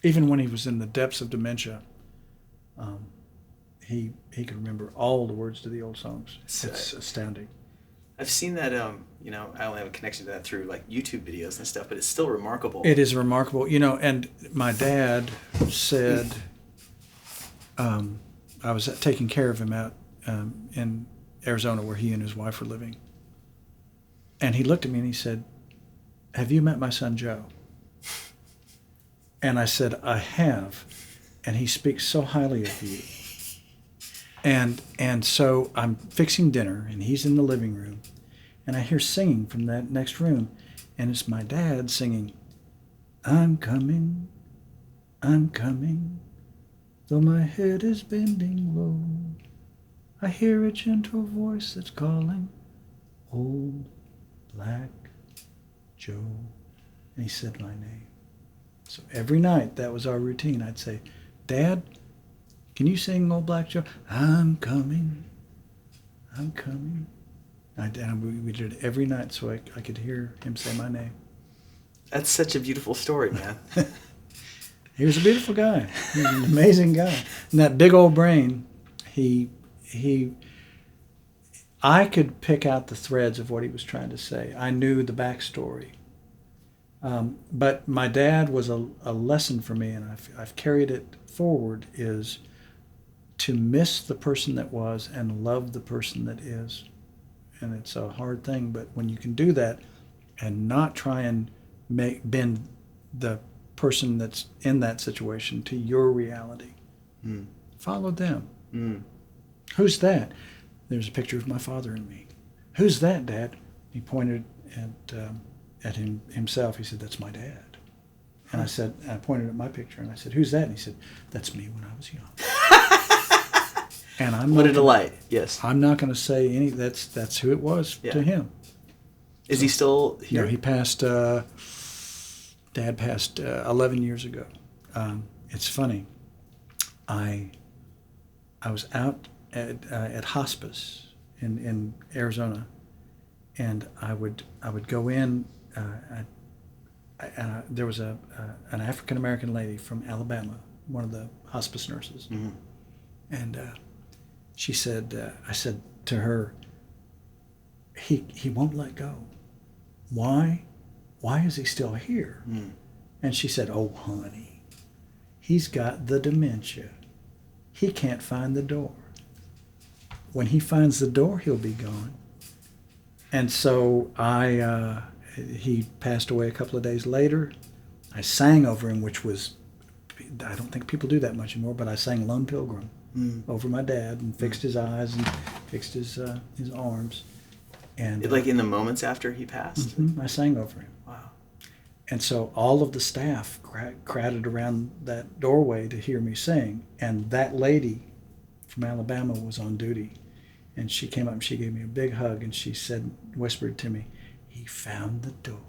Even when he was in the depths of dementia, he could remember all the words to the old songs. It's astounding. I've seen that. I only have a connection to that through like YouTube videos and stuff, but it's still remarkable. It is remarkable, and my dad said, I was taking care of him out in Arizona where he and his wife were living. And he looked at me and he said, "Have you met my son Joe?" And I said, "I have. And he speaks so highly of you." And so I'm fixing dinner and he's in the living room and I hear singing from that next room, and it's my dad singing, I'm coming, though my head is bending low. I hear a gentle voice that's calling, Old Black Joe." And he said my name. So every night that was our routine. I'd say, "Dad, can you sing Old Black Joe?" I'm coming. We did it every night so I could hear him say my name. That's such a beautiful story, man. He was a beautiful guy. He was an amazing guy. And that big old brain, I could pick out the threads of what he was trying to say. I knew the backstory. But my dad was a lesson for me, and I've carried it forward, is to miss the person that was and love the person that is. And it's a hard thing, but when you can do that and not try and bend the person that's in that situation to your reality, follow them. Who's that? There's a picture of my father and me. Who's that, Dad? He pointed at himself. He said, "That's my dad." And I pointed at my picture and I said, "Who's that?" And he said, "That's me when I was young." And what a delight! Yes, I'm not going to say any. That's who it was to him. Is he still here? No, he passed. Dad passed 11 years ago. It's funny. I was out at hospice in Arizona, and I would go in. There was an African American lady from Alabama, one of the hospice nurses, and she said, I said to her, he won't let go. Why is he still here? And she said, "Oh, honey, he's got the dementia. He can't find the door. When he finds the door, he'll be gone." And so he passed away a couple of days later. I sang over him, which was, I don't think people do that much anymore, but I sang Lone Pilgrim over my dad and fixed his eyes and fixed his arms. And like in the moments after he passed? I sang over him. Wow. And so all of the staff crowded around that doorway to hear me sing. And that lady from Alabama was on duty. And she came up and she gave me a big hug and she said, whispered to me, "He found the door."